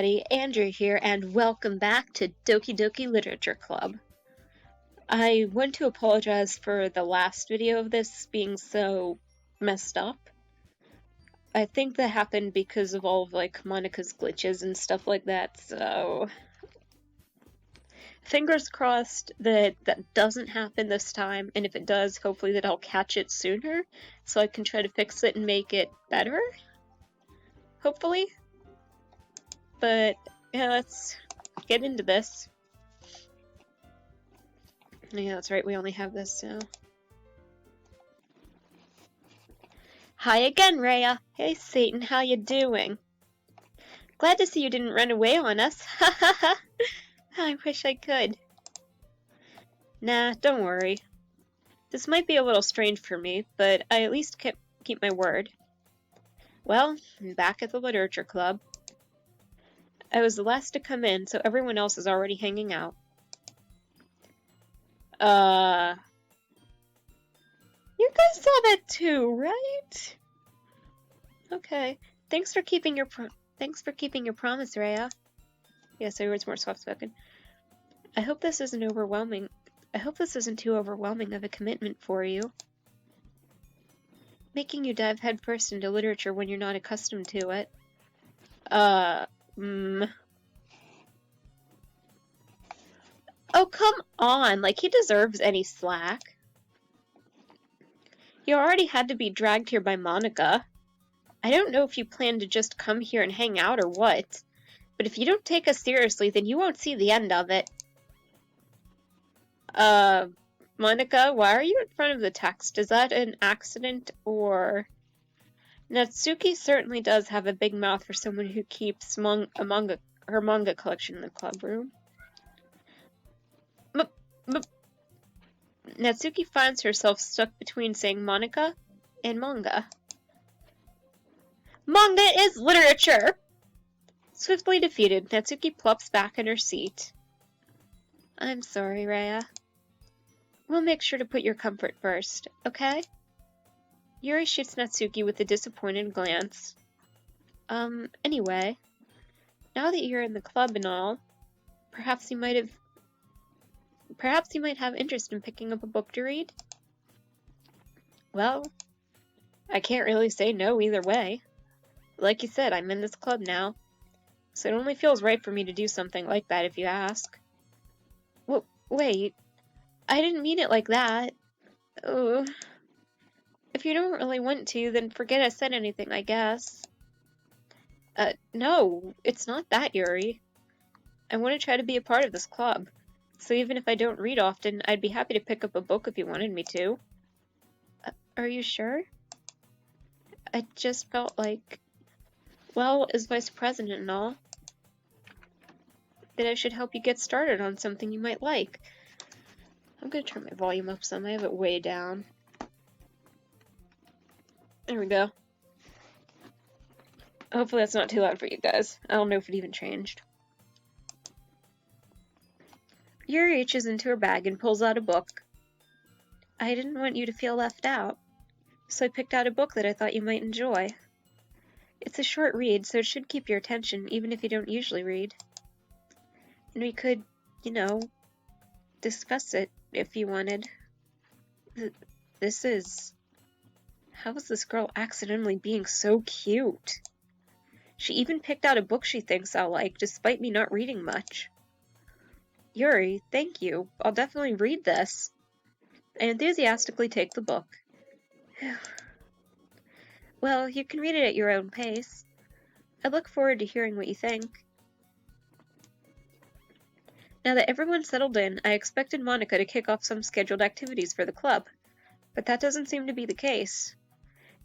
everybody, Angeart here, and welcome back to Doki Doki Literature Club. I want to apologize for the last video of this being so messed up. I think that happened because of all of, Monika's glitches and stuff like that, so... Fingers crossed that that doesn't happen this time, and if it does, hopefully that I'll catch it sooner, so I can try to fix it and make it better? Hopefully? But, yeah, let's get into this. Yeah, that's right, we only have this now. Hi again, Rhea. Hey, Satan, how you doing? Glad to see you didn't run away on us. Ha ha ha! I wish I could. Nah, don't worry. This might be a little strange for me, but I at least keep my word. Well, I'm back at the Literature Club. I was the last to come in, so everyone else is already hanging out. You guys saw that too, right? Okay. Thanks for keeping your promise, Rhea. Yes, I was more soft-spoken. I hope this isn't too overwhelming of a commitment for you. Making you dive headfirst into literature when you're not accustomed to it. Oh, come on! Like, he deserves any slack. You already had to be dragged here by Monika. I don't know if you plan to just come here and hang out or what, but if you don't take us seriously, then you won't see the end of it. Monika, why are you in front of the text? Is that an accident, or... Natsuki certainly does have a big mouth for someone who keeps her manga collection in the club room. Natsuki finds herself stuck between saying Monika and manga. Manga is literature! Swiftly defeated, Natsuki plops back in her seat. I'm sorry, Rhea. We'll make sure to put your comfort first, okay? Yuri shoots Natsuki with a disappointed glance. Anyway, now that you're in the club and all, perhaps you might have interest in picking up a book to read? Well, I can't really say no either way. Like you said, I'm in this club now, so it only feels right for me to do something like that if you ask. Wait, I didn't mean it like that. Oh, if you don't really want to, then forget I said anything, I guess. No, it's not that, Yuri. I want to try to be a part of this club, so even if I don't read often, I'd be happy to pick up a book if you wanted me to. Are you sure? I just felt like, well, as vice president and all, that I should help you get started on something you might like. I'm gonna turn my volume up some, I have it way down. There we go. Hopefully that's not too loud for you guys. I don't know if it even changed. Yuri reaches into her bag and pulls out a book. I didn't want you to feel left out, so I picked out a book that I thought you might enjoy. It's a short read, so it should keep your attention, even if you don't usually read. And we could, discuss it if you wanted. How is this girl accidentally being so cute? She even picked out a book she thinks I'll like, despite me not reading much. Yuri, thank you. I'll definitely read this. I enthusiastically take the book. Well, you can read it at your own pace. I look forward to hearing what you think. Now that everyone's settled in, I expected Monika to kick off some scheduled activities for the club, but that doesn't seem to be the case.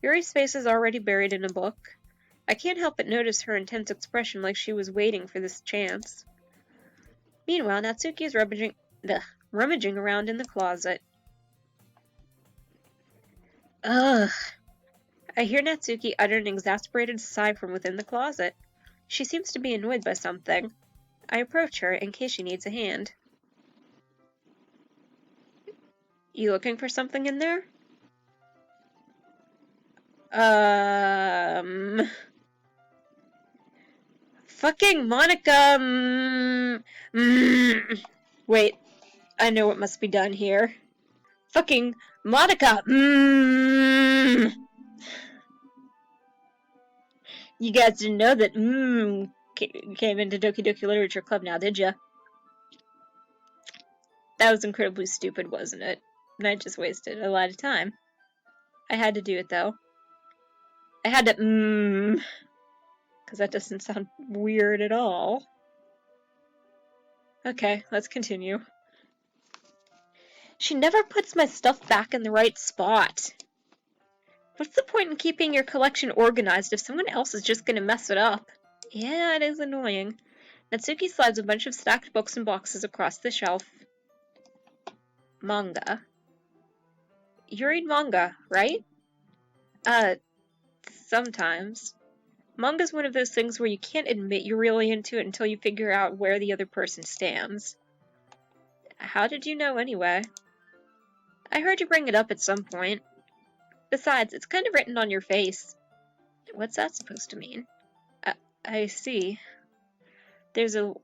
Yuri's face is already buried in a book. I can't help but notice her intense expression like she was waiting for this chance. Meanwhile, Natsuki is rummaging around in the closet. Ugh. I hear Natsuki utter an exasperated sigh from within the closet. She seems to be annoyed by something. I approach her in case she needs a hand. You looking for something in there? Fucking Monika! Wait, I know what must be done here. Fucking Monika! You guys didn't know that came into Doki Doki Literature Club now, did ya? That was incredibly stupid, wasn't it? And I just wasted a lot of time. I had to do it, though. I had to because that doesn't sound weird at all. Okay, let's continue. She never puts my stuff back in the right spot. What's the point in keeping your collection organized if someone else is just gonna mess it up? Yeah, it is annoying. Natsuki slides a bunch of stacked books and boxes across the shelf. Manga. You read manga, right? Sometimes. Manga's one of those things where you can't admit you're really into it until you figure out where the other person stands. How did you know anyway? I heard you bring it up at some point. Besides, it's kind of written on your face. What's that supposed to mean? I see. There's a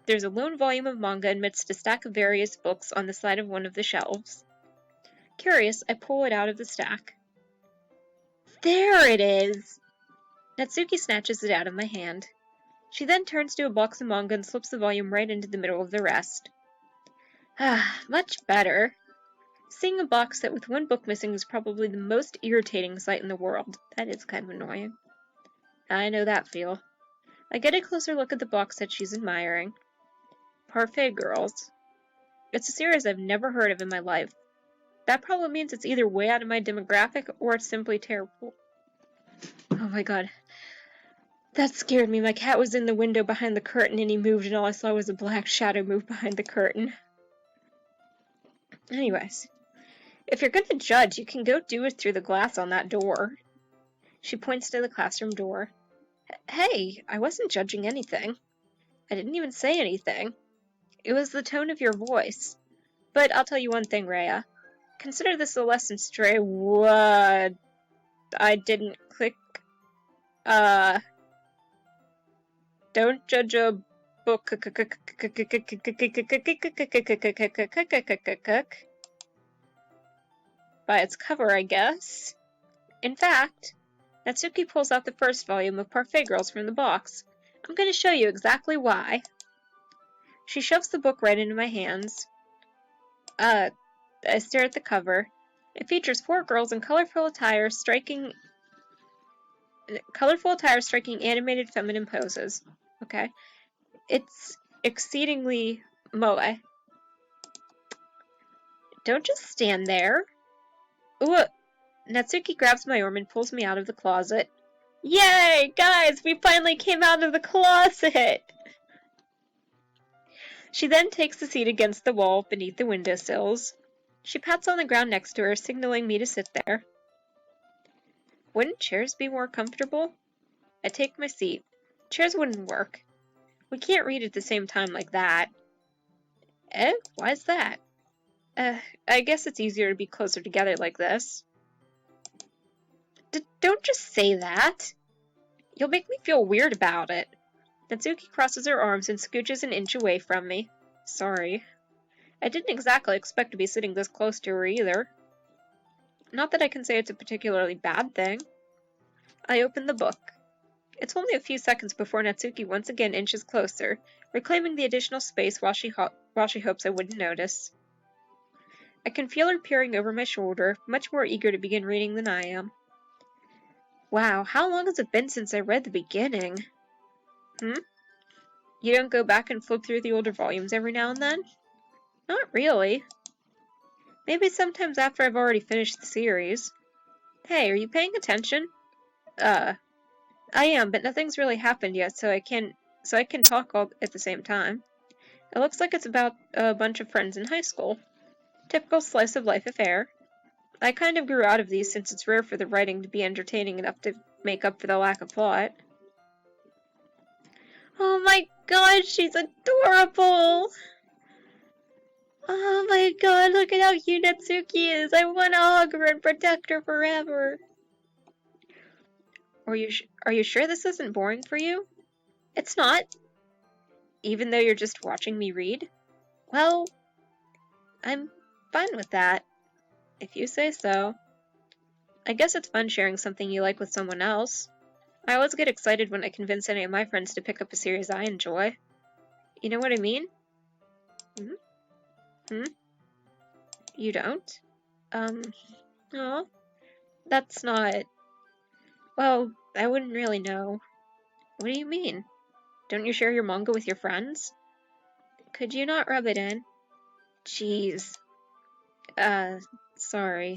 lone volume of manga amidst a stack of various books on the side of one of the shelves. Curious, I pull it out of the stack. There it is! Natsuki snatches it out of my hand. She then turns to a box of manga and slips the volume right into the middle of the rest. Ah, much better. Seeing a box set with one book missing is probably the most irritating sight in the world. That is kind of annoying. I know that feel. I get a closer look at the box set she's admiring. Parfait Girls. It's a series I've never heard of in my life. That probably means it's either way out of my demographic or it's simply terrible. Oh my god. That scared me. My cat was in the window behind the curtain and he moved and all I saw was a black shadow move behind the curtain. Anyways. If you're gonna judge, you can go do it through the glass on that door. She points to the classroom door. Hey, I wasn't judging anything. I didn't even say anything. It was the tone of your voice. But I'll tell you one thing, Rhea. Consider this a lesson stray. What? I didn't click. Don't judge a book by its cover, I guess. In fact, Natsuki pulls out the first volume of Parfait Girls from the box. I'm going to show you exactly why. She shoves the book right into my hands. I stare at the cover. It features 4 girls in colorful attire striking animated feminine poses. Okay. It's exceedingly moe. Don't just stand there. Ooh, Natsuki grabs my arm and pulls me out of the closet. Yay! Guys, we finally came out of the closet! She then takes a seat against the wall beneath the windowsills. She pats on the ground next to her, signaling me to sit there. Wouldn't chairs be more comfortable? I take my seat. Chairs wouldn't work. We can't read at the same time like that. Eh? Why's that? I guess it's easier to be closer together like this. Don't just say that. You'll make me feel weird about it. Natsuki crosses her arms and scooches an inch away from me. Sorry. I didn't exactly expect to be sitting this close to her either. Not that I can say it's a particularly bad thing. I open the book. It's only a few seconds before Natsuki once again inches closer, reclaiming the additional space while she hopes I wouldn't notice. I can feel her peering over my shoulder, much more eager to begin reading than I am. Wow, how long has it been since I read the beginning? You don't go back and flip through the older volumes every now and then? Not really. Maybe sometimes after I've already finished the series. Hey, are you paying attention? I am, but nothing's really happened yet, so I can talk all at the same time. It looks like it's about a bunch of friends in high school. Typical slice of life affair. I kind of grew out of these since it's rare for the writing to be entertaining enough to make up for the lack of plot. Oh my god, she's adorable! Oh my god, look at how cute Natsuki is! I want to hug her and protect her forever! Are you sure this isn't boring for you? It's not. Even though you're just watching me read? Well, I'm fine with that. If you say so. I guess it's fun sharing something you like with someone else. I always get excited when I convince any of my friends to pick up a series I enjoy. You know what I mean? Hmm? Hmm? You don't? No. That's not... Well, I wouldn't really know. What do you mean? Don't you share your manga with your friends? Could you not rub it in? Jeez. Sorry.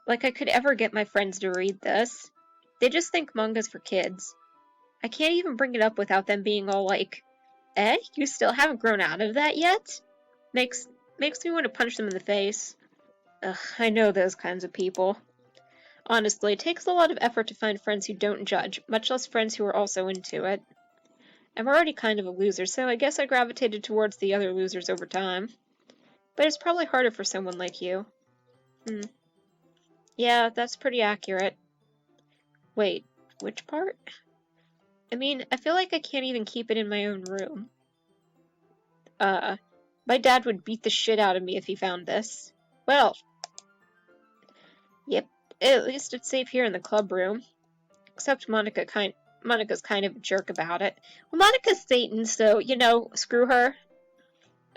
Like I could ever get my friends to read this. They just think manga's for kids. I can't even bring it up without them being all like, "Eh? You still haven't grown out of that yet?" Makes me want to punch them in the face. Ugh, I know those kinds of people. Honestly, it takes a lot of effort to find friends who don't judge, much less friends who are also into it. I'm already kind of a loser, so I guess I gravitated towards the other losers over time. But it's probably harder for someone like you. Yeah, that's pretty accurate. Wait, which part? I mean, I feel like I can't even keep it in my own room. My dad would beat the shit out of me if he found this. Well, yep, at least it's safe here in the club room. Except Monica's kind of a jerk about it. Well, Monica's Satan, so, you know, screw her.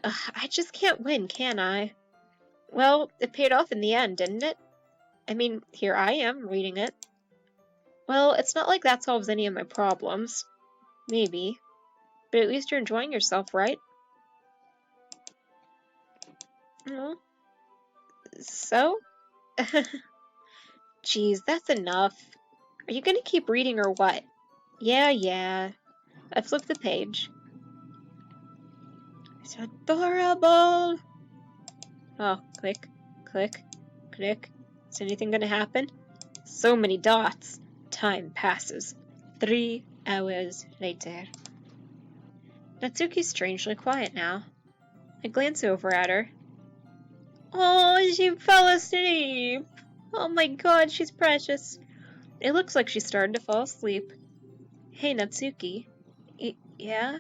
I just can't win, can I? Well, it paid off in the end, didn't it? I mean, here I am, reading it. Well, it's not like that solves any of my problems. Maybe. But at least you're enjoying yourself, right? Well, so? Jeez, that's enough. Are you gonna keep reading or what? Yeah. I flipped the page. It's adorable! Oh, click. Is anything gonna happen? So many dots. Time passes. 3 hours later. Natsuki's strangely quiet now. I glance over at her. Oh, she fell asleep! Oh my god, she's precious. It looks like she's starting to fall asleep. Hey, Natsuki. Yeah?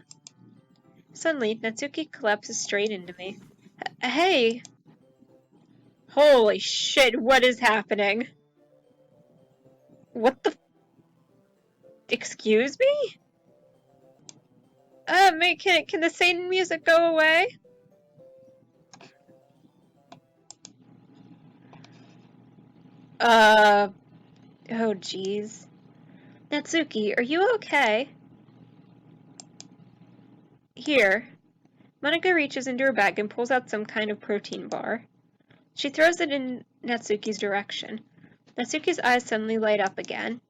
Suddenly, Natsuki collapses straight into me. Hey! Holy shit, what is happening? What the... Excuse me? Can the Satan music go away? Oh jeez. Natsuki, are you okay? Here. Monika reaches into her bag and pulls out some kind of protein bar. She throws it in Natsuki's direction. Natsuki's eyes suddenly light up again.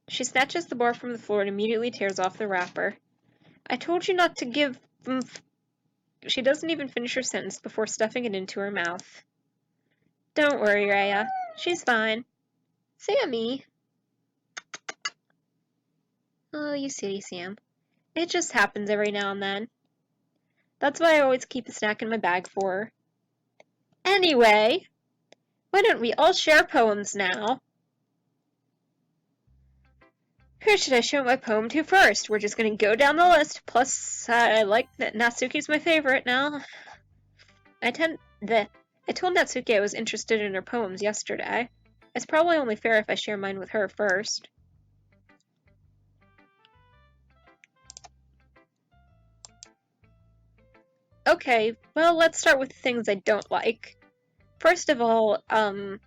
She snatches the bar from the floor and immediately tears off the wrapper. I told you not to give... She doesn't even finish her sentence before stuffing it into her mouth. Don't worry, Rhea. She's fine. Sammy. Oh, you silly Sam. It just happens every now and then. That's why I always keep a snack in my bag for her. Anyway, why don't we all share poems now? Who should I show my poem to first? We're just gonna go down the list. Plus, I like that Natsuki's my favorite now. I told Natsuki I was interested in her poems yesterday. It's probably only fair if I share mine with her first. Okay, well, let's start with the things I don't like. First of all, Natsuki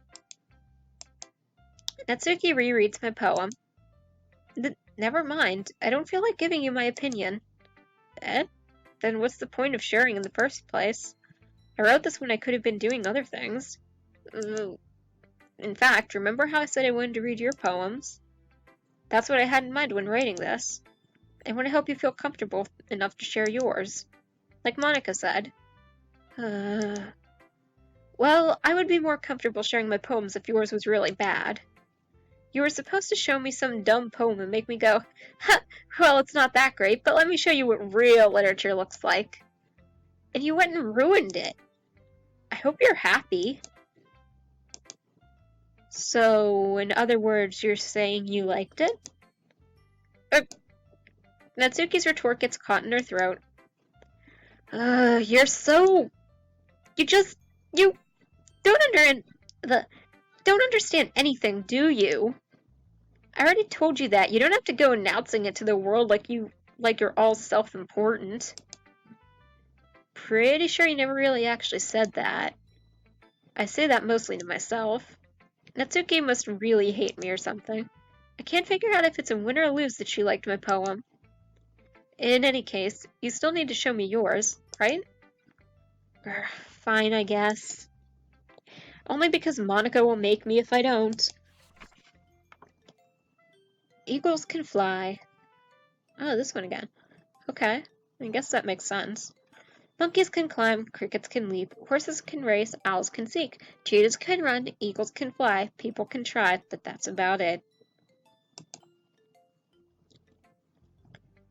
rereads my poem. Never mind, I don't feel like giving you my opinion. Eh? Then what's the point of sharing in the first place? I wrote this when I could have been doing other things. In fact, remember how I said I wanted to read your poems? That's what I had in mind when writing this. I want to help you feel comfortable enough to share yours. Like Monika said. Well, I would be more comfortable sharing my poems if yours was really bad. You were supposed to show me some dumb poem and make me go, "Ha, well, it's not that great, but let me show you what real literature looks like." And you went and ruined it. I hope you're happy. So, in other words, you're saying you liked it? Natsuki's retort gets caught in her throat. You're so... You don't understand anything, do you? I already told you that. You don't have to go announcing it to the world like you're all self-important. Pretty sure you never really actually said that. I say that mostly to myself. Natsuki must really hate me or something. I can't figure out if it's a win or a lose that she liked my poem. In any case, you still need to show me yours, right? Fine, I guess. Only because Monika will make me if I don't. Eagles can fly. Oh, this one again. Okay, I guess that makes sense. Monkeys can climb, crickets can leap, horses can race, owls can seek, cheetahs can run, eagles can fly, people can try, but that's about it.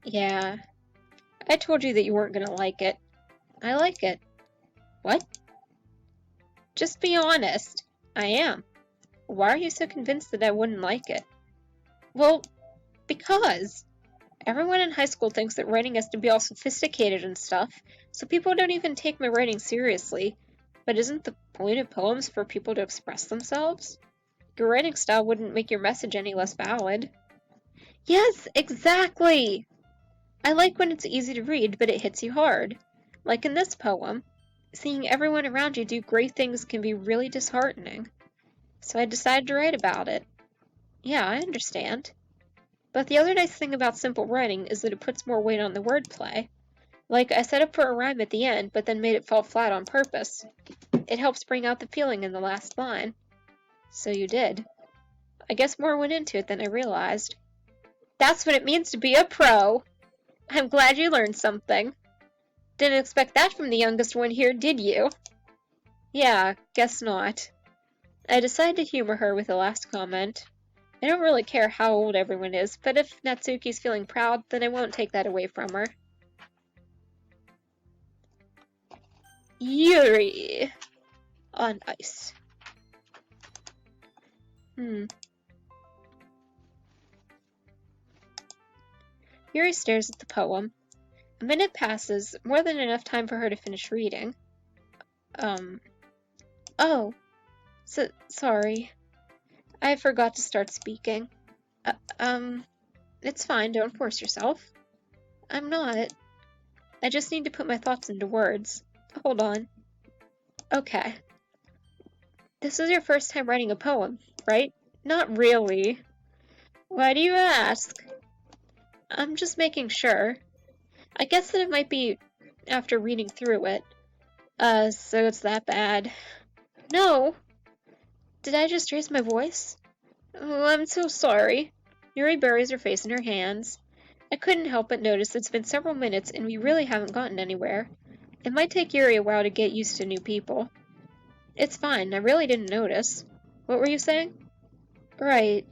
Yeah, I told you that you weren't gonna like it. I like it. What? Just be honest. I am. Why are you so convinced that I wouldn't like it? Well, because everyone in high school thinks that writing has to be all sophisticated and stuff, so people don't even take my writing seriously. But isn't the point of poems for people to express themselves? Your writing style wouldn't make your message any less valid. Yes, exactly! I like when it's easy to read, but it hits you hard. Like in this poem. Seeing everyone around you do great things can be really disheartening. So I decided to write about it. Yeah, I understand. But the other nice thing about simple writing is that it puts more weight on the wordplay. Like, I set up for a rhyme at the end, but then made it fall flat on purpose. It helps bring out the feeling in the last line. So you did. I guess more went into it than I realized. That's what it means to be a pro! I'm glad you learned something. Didn't expect that from the youngest one here, did you? Yeah, guess not. I decided to humor her with the last comment. I don't really care how old everyone is, but if Natsuki's feeling proud, then I won't take that away from her. Yuri! On ice. Yuri stares at the poem. A minute passes, more than enough time for her to finish reading. Oh. Sorry. I forgot to start speaking. It's fine, don't force yourself. I'm not. I just need to put my thoughts into words. Hold on. Okay. This is your first time writing a poem, right? Not really. Why do you ask? I'm just making sure. I guess that it might be after reading through it. So it's that bad. No! Did I just raise my voice? Oh, I'm so sorry. Yuri buries her face in her hands. I couldn't help but notice it's been several minutes and we really haven't gotten anywhere. It might take Yuri a while to get used to new people. It's fine, I really didn't notice. What were you saying? Right,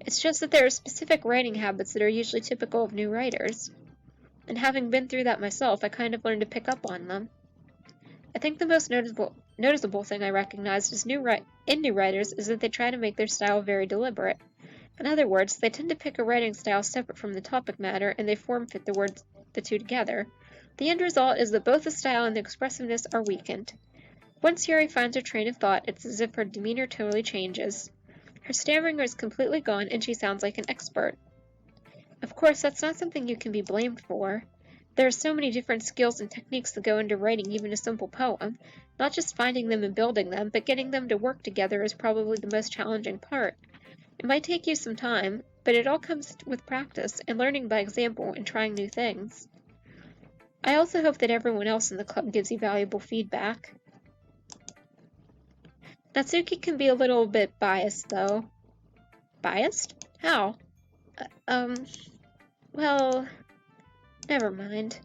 it's just that there are specific writing habits that are usually typical of new writers. And having been through that myself, I kind of learned to pick up on them. I think the most noticeable thing I recognized in new writers is that they try to make their style very deliberate. In other words, they tend to pick a writing style separate from the topic matter and they form-fit the two together. The end result is that both the style and the expressiveness are weakened. Once Yuri finds her train of thought, it's as if her demeanor totally changes. Her stammering is completely gone and she sounds like an expert. Of course, that's not something you can be blamed for. There are so many different skills and techniques that go into writing even a simple poem. Not just finding them and building them, but getting them to work together is probably the most challenging part. It might take you some time, but it all comes with practice and learning by example and trying new things. I also hope that everyone else in the club gives you valuable feedback. Natsuki can be a little bit biased, though. Biased? How? Well, never mind.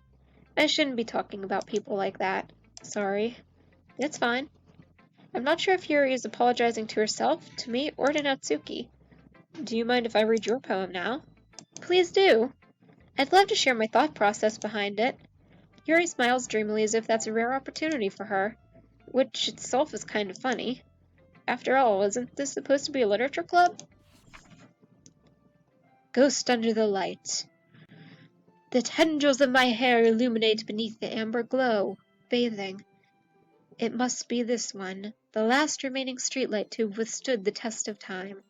I shouldn't be talking about people like that. Sorry. It's fine. I'm not sure if Yuri is apologizing to herself, to me, or to Natsuki. Do you mind if I read your poem now? Please do. I'd love to share my thought process behind it. Yuri smiles dreamily as if that's a rare opportunity for her, which itself is kind of funny. After all, isn't this supposed to be a literature club? Ghost under the light. The tendrils of my hair illuminate beneath the amber glow, bathing. It must be this one, the last remaining streetlight to have withstood the test of time.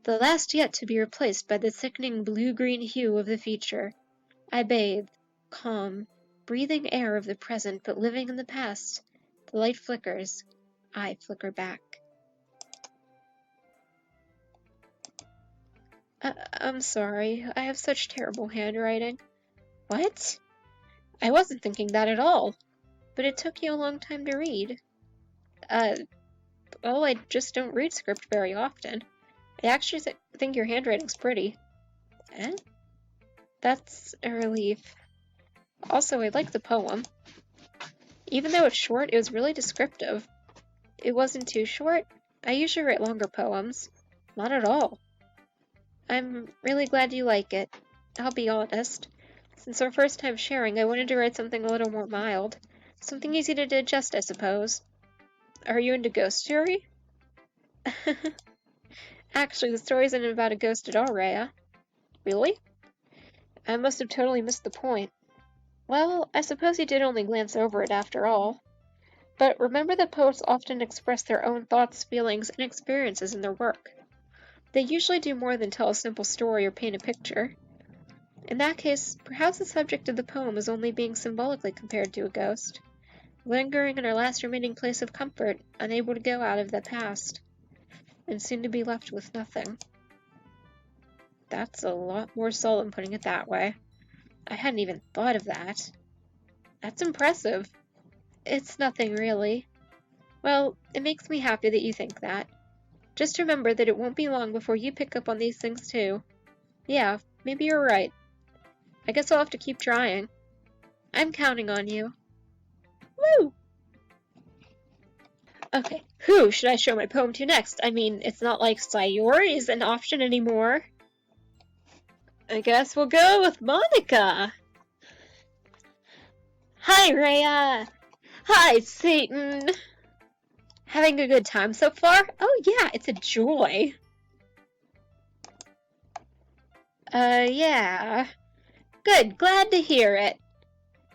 The last yet to be replaced by the sickening blue-green hue of the future. I bathe, calm, breathing air of the present but living in the past. The light flickers. I flicker back. I'm sorry. I have such terrible handwriting. What? I wasn't thinking that at all. But it took you a long time to read. Well, I just don't read script very often. I actually think your handwriting's pretty. Eh? That's a relief. Also, I like the poem. Even though it's short, it was really descriptive. It wasn't too short. I usually write longer poems. Not at all. I'm really glad you like it. I'll be honest. Since our first time sharing, I wanted to write something a little more mild. Something easy to digest, I suppose. Are you into ghost story? Actually, the story isn't about a ghost at all, Rhea. Really? I must have totally missed the point. Well, I suppose you did only glance over it after all. But remember that poets often express their own thoughts, feelings, and experiences in their work. They usually do more than tell a simple story or paint a picture. In that case, perhaps the subject of the poem is only being symbolically compared to a ghost, lingering in our last remaining place of comfort, unable to go out of the past, and soon to be left with nothing. That's a lot more solemn putting it that way. I hadn't even thought of that. That's impressive. It's nothing, really. Well, it makes me happy that you think that. Just remember that it won't be long before you pick up on these things too. Yeah, maybe you're right. I guess I'll have to keep trying. I'm counting on you. Woo! Okay, who should I show my poem to next? I mean, it's not like Sayori is an option anymore. I guess we'll go with Monika. Hi, Rhea. Hi, Satan. Having a good time so far? Oh yeah, it's a joy. Yeah. Good, glad to hear it.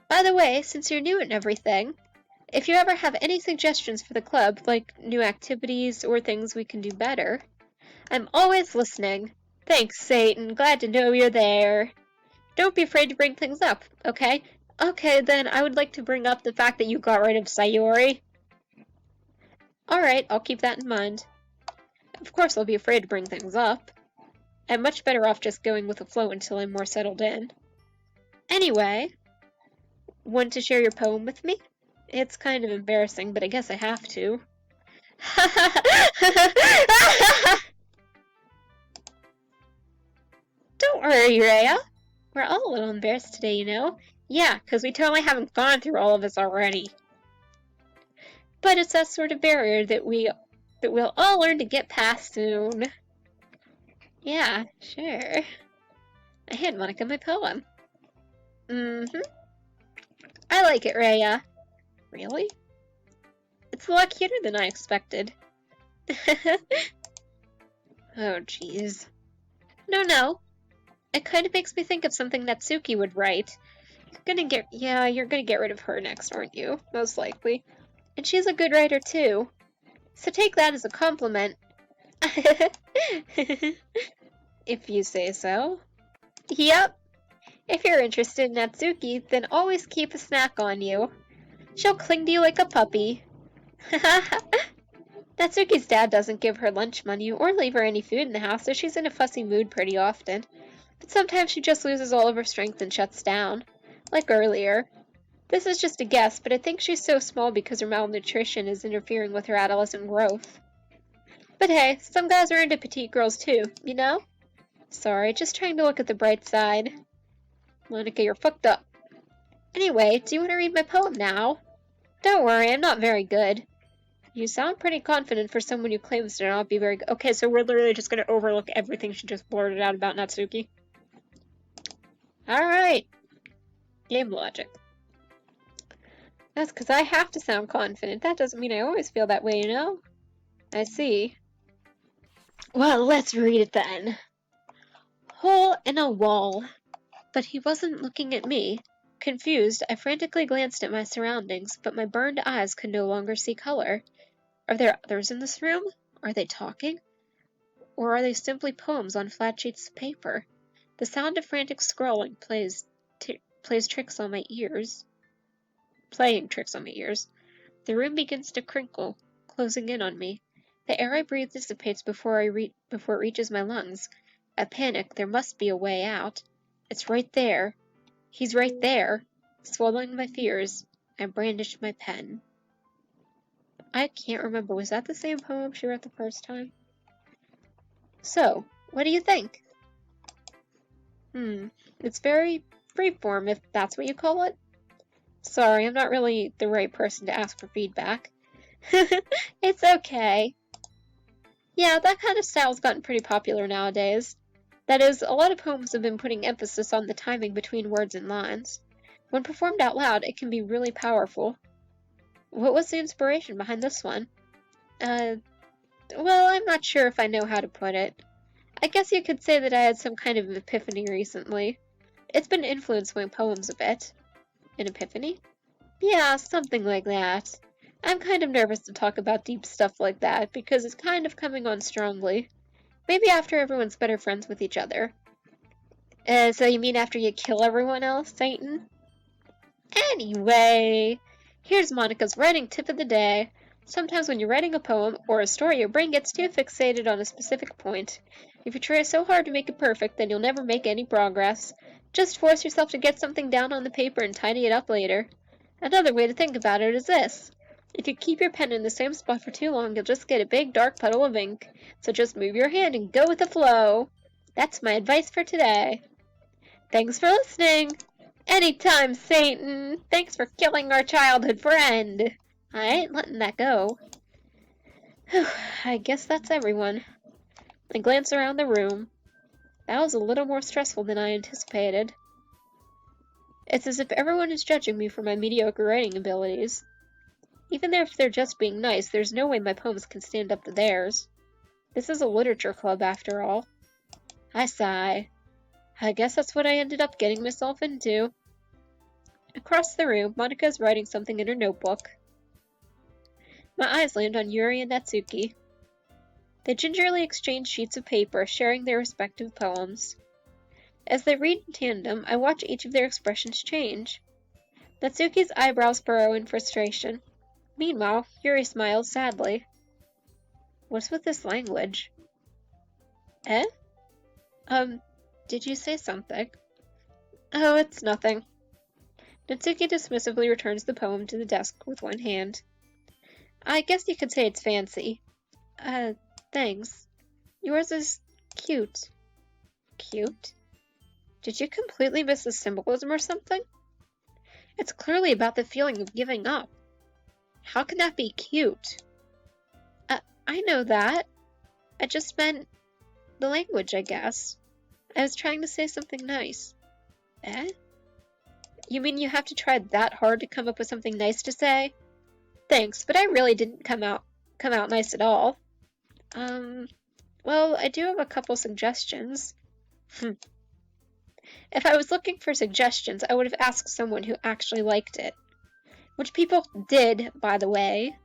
By the way, since you're new and everything, if you ever have any suggestions for the club, like new activities or things we can do better, I'm always listening. Thanks, Satan. Glad to know you're there. Don't be afraid to bring things up, okay? Okay, then I would like to bring up the fact that you got rid of Sayori. Alright, I'll keep that in mind. Of course I'll be afraid to bring things up. I'm much better off just going with the flow until I'm more settled in. Anyway, want to share your poem with me? It's kind of embarrassing, but I guess I have to. Don't worry, Rhea. We're all a little embarrassed today, you know? Yeah, because we totally haven't gone through all of this already. But it's that sort of barrier that we'll all learn to get past soon. Yeah, sure. I hand Monika my poem. I like it, Rhea. Really? It's a lot cuter than I expected. Oh, jeez. No. It kind of makes me think of something Natsuki would write. You're gonna get rid of her next, aren't you? Most likely. And she's a good writer, too. So take that as a compliment. If you say so. Yep. If you're interested in Natsuki, then always keep a snack on you. She'll cling to you like a puppy. Natsuki's dad doesn't give her lunch money or leave her any food in the house, so she's in a fussy mood pretty often. But sometimes she just loses all of her strength and shuts down. Like earlier. This is just a guess, but I think she's so small because her malnutrition is interfering with her adolescent growth. But hey, some guys are into petite girls too, you know? Sorry, just trying to look at the bright side. Monika, you're fucked up. Anyway, do you want to read my poem now? Don't worry, I'm not very good. You sound pretty confident for someone who claims to not be very good. Okay, so we're literally just going to overlook everything she just blurted out about Natsuki. Alright. Game logic. That's because I have to sound confident. That doesn't mean I always feel that way, you know? I see. Well, let's read it then. hole in a wall. But he wasn't looking at me. Confused, I frantically glanced at my surroundings, but my burned eyes could no longer see color. Are there others in this room? Are they talking? Or are they simply poems on flat sheets of paper? The sound of frantic scrolling plays tricks on my ears. Playing tricks on my ears. The room begins to crinkle, closing in on me. The air I breathe dissipates before it reaches my lungs. I panic. There must be a way out. It's right there. He's right there. Swallowing my fears, I brandished my pen. I can't remember. Was that the same poem she wrote the first time? So, what do you think? It's very freeform, if that's what you call it. Sorry, I'm not really the right person to ask for feedback. It's okay. Yeah, that kind of style's gotten pretty popular nowadays. That is, a lot of poems have been putting emphasis on the timing between words and lines. When performed out loud, it can be really powerful. What was the inspiration behind this one? Well, I'm not sure if I know how to put it. I guess you could say that I had some kind of epiphany recently. It's been influenced my poems a bit. An epiphany? Yeah, something like that. I'm kind of nervous to talk about deep stuff like that because it's kind of coming on strongly. Maybe after everyone's better friends with each other. So you mean after you kill everyone else, Satan? Anyway, here's Monica's writing tip of the day. Sometimes when you're writing a poem or a story, your brain gets too fixated on a specific point. If you try so hard to make it perfect, then you'll never make any progress. Just force yourself to get something down on the paper and tidy it up later. Another way to think about it is this. If you keep your pen in the same spot for too long, you'll just get a big dark puddle of ink. So just move your hand and go with the flow. That's my advice for today. Thanks for listening. Anytime, Satan. Thanks for killing our childhood friend. I ain't letting that go. I guess that's everyone. I glance around the room. That was a little more stressful than I anticipated. It's as if everyone is judging me for my mediocre writing abilities. Even if they're just being nice, there's no way my poems can stand up to theirs. This is a literature club, after all. I sigh. I guess that's what I ended up getting myself into. Across the room, Monika is writing something in her notebook. My eyes land on Yuri and Natsuki. They gingerly exchange sheets of paper, sharing their respective poems. As they read in tandem, I watch each of their expressions change. Natsuki's eyebrows furrow in frustration. Meanwhile, Yuri smiles sadly. What's with this language? Eh? Did you say something? Oh, it's nothing. Natsuki dismissively returns the poem to the desk with one hand. I guess you could say it's fancy. Thanks. Yours is cute. Cute? Did you completely miss the symbolism or something? It's clearly about the feeling of giving up. How can that be cute? I know that. I just meant the language, I guess. I was trying to say something nice. Eh? You mean you have to try that hard to come up with something nice to say? Thanks, but I really didn't come out nice at all. Well, I do have a couple suggestions. If I was looking for suggestions, I would have asked someone who actually liked it. Which people did, by the way.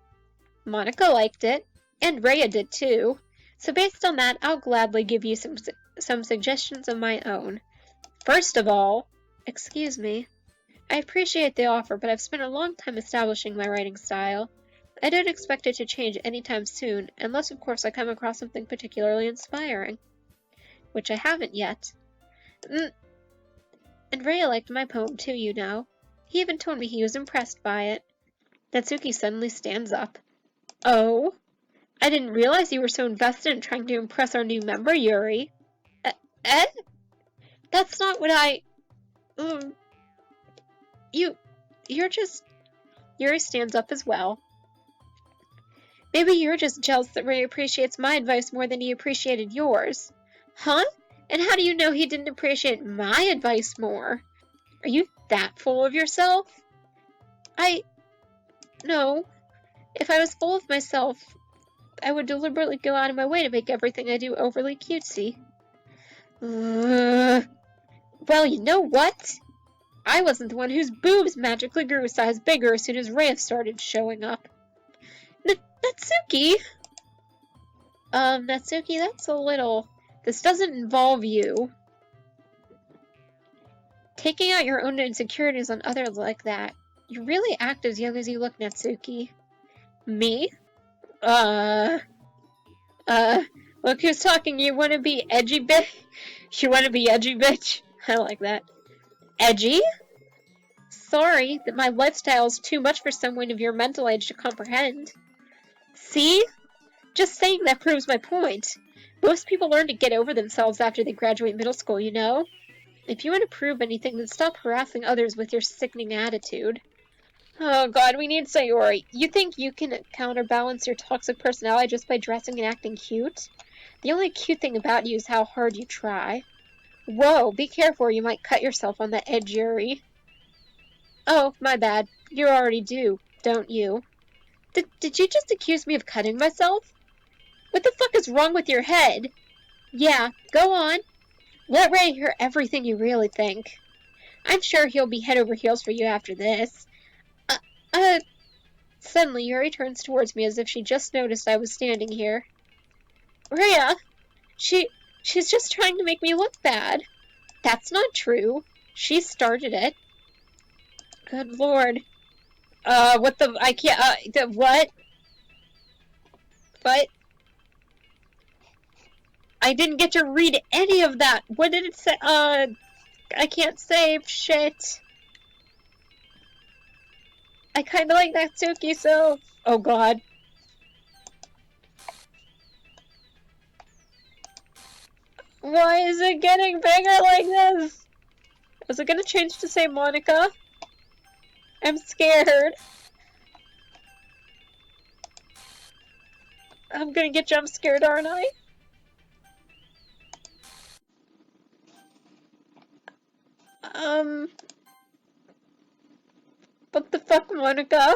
Monika liked it, and Rhea did too. So based on that, I'll gladly give you some suggestions of my own. First of all, excuse me. I appreciate the offer, but I've spent a long time establishing my writing style. I don't expect it to change anytime soon, unless of course I come across something particularly inspiring. Which I haven't yet. And Rhea liked my poem too, you know. He even told me he was impressed by it. Natsuki suddenly stands up. Oh? I didn't realize you were so invested in trying to impress our new member, Yuri. Eh? That's not what I... You're just... Yuri stands up as well. Maybe you're just jealous that Ray appreciates my advice more than he appreciated yours. Huh? And how do you know he didn't appreciate my advice more? Are you that full of yourself? No. If I was full of myself, I would deliberately go out of my way to make everything I do overly cutesy. Well, you know what? I wasn't the one whose boobs magically grew a size bigger as soon as Rhea started showing up. Natsuki? Natsuki, that's a little... This doesn't involve you. Taking out your own insecurities on others like that. You really act as young as you look, Natsuki. Me? Look who's talking. You wanna be edgy, bitch? You wanna be edgy, bitch? I like that. Edgy? Sorry, that my lifestyle is too much for someone of your mental age to comprehend. See? Just saying that proves my point. Most people learn to get over themselves after they graduate middle school, you know? If you want to prove anything, then stop harassing others with your sickening attitude. Oh god, we need Sayori. You think you can counterbalance your toxic personality just by dressing and acting cute? The only cute thing about you is how hard you try. Whoa, be careful or you might cut yourself on the edge, Yuri. Oh, my bad. You already do, don't you? Did you just accuse me of cutting myself? What the fuck is wrong with your head? Yeah, go on. Let Ray hear everything you really think. I'm sure he'll be head over heels for you after this. Suddenly Yuri turns towards me as if she just noticed I was standing here. Rhea! She's just trying to make me look bad. That's not true. She started it. Good lord. What the, I can't, what? What? I didn't get to read any of that. What did it say? I can't save. Shit. I kinda like Natsuki, so... Oh god. Why is it getting bigger like this? Was it gonna change to say Monika? I'm scared. I'm gonna get jump scared, aren't I? What the fuck, Monika?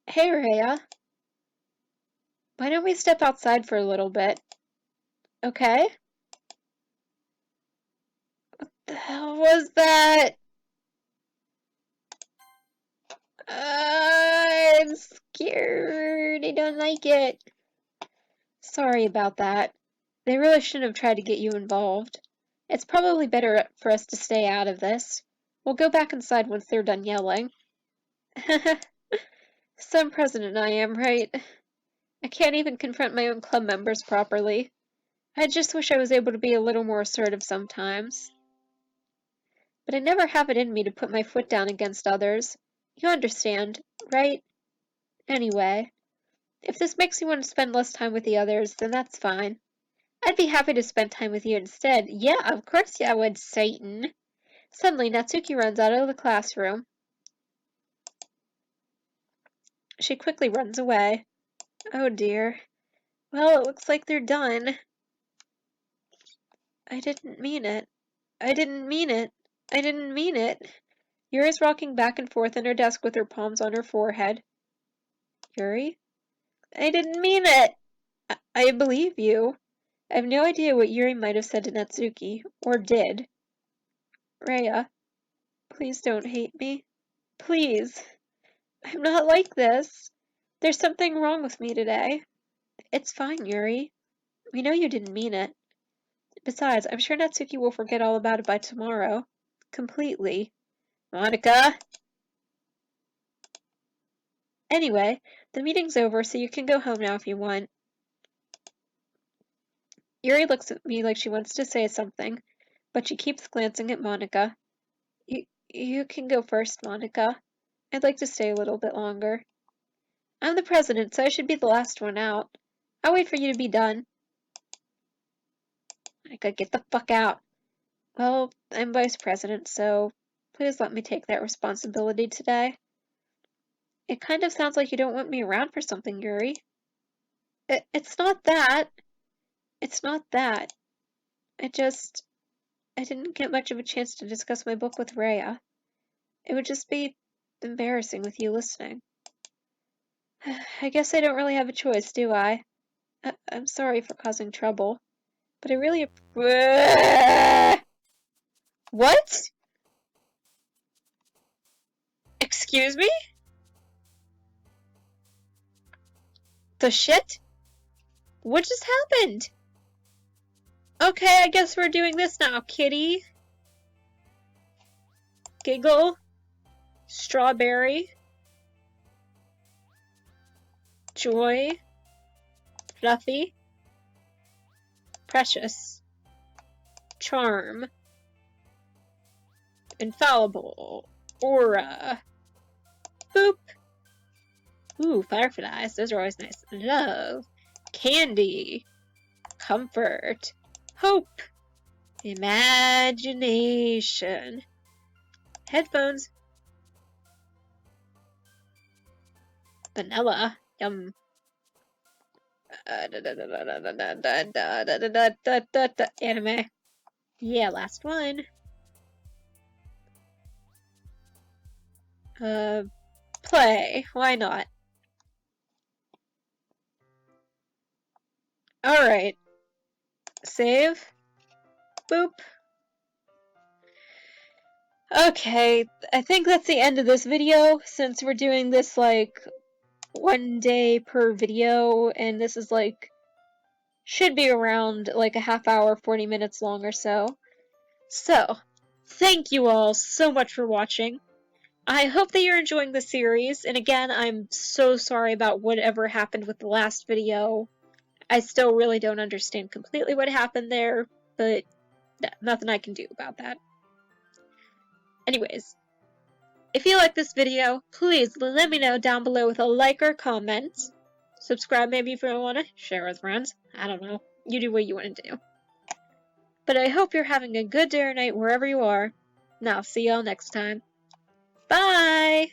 Hey, Rhea. Why don't we step outside for a little bit? Okay? What the hell was that? I'm scared. I don't like it. Sorry about that. They really shouldn't have tried to get you involved. It's probably better for us to stay out of this. We'll go back inside once they're done yelling. Some president I am, right? I can't even confront my own club members properly. I just wish I was able to be a little more assertive sometimes. But I never have it in me to put my foot down against others. You understand, right? Anyway, if this makes you want to spend less time with the others, then that's fine. I'd be happy to spend time with you instead. Yeah, of course I would, Satan. Suddenly, Natsuki runs out of the classroom. She quickly runs away. Oh dear. Well, it looks like they're done. I didn't mean it. I didn't mean it. I didn't mean it. Yuri's rocking back and forth in her desk with her palms on her forehead. Yuri? I didn't mean it! I believe you. I have no idea what Yuri might have said to Natsuki, or did. Rhea, please don't hate me. Please. I'm not like this. There's something wrong with me today. It's fine, Yuri. We know you didn't mean it. Besides, I'm sure Natsuki will forget all about it by tomorrow. Completely. Monika! Anyway, the meeting's over, so you can go home now if you want. Yuri looks at me like she wants to say something, but she keeps glancing at Monika. You can go first, Monika. I'd like to stay a little bit longer. I'm the president, so I should be the last one out. I'll wait for you to be done. Monika, get the fuck out. Well, I'm vice president, so please let me take that responsibility today. It kind of sounds like you don't want me around for something, Yuri. It's not that. It's not that. I didn't get much of a chance to discuss my book with Rhea. It would just be embarrassing with you listening. I guess I don't really have a choice, do I? I'm sorry for causing trouble, but I really... What? Excuse me? The shit? What just happened? Okay, I guess we're doing this now, kitty. Giggle. Strawberry. Joy. Fluffy. Precious. Charm. Infallible. Aura. Boop. Ooh, fireflies. Those are always nice. Love. Candy. Comfort. Hope. Imagination. Headphones. Vanilla. Yum. Anime. Yeah, last one. Play. Why not? Alright. Save. Boop. Okay, I think that's the end of this video, since we're doing this, like, 1 day per video, and this is, like, should be around, like, a half hour, 40 minutes long or so. So, thank you all so much for watching. I hope that you're enjoying the series, and again, I'm so sorry about whatever happened with the last video. I still really don't understand completely what happened there, but nothing I can do about that. Anyways, if you like this video, please let me know down below with a like or comment. Subscribe maybe if you want to share with friends. I don't know. You do what you want to do. But I hope you're having a good day or night wherever you are. And I'll see y'all next time. Bye!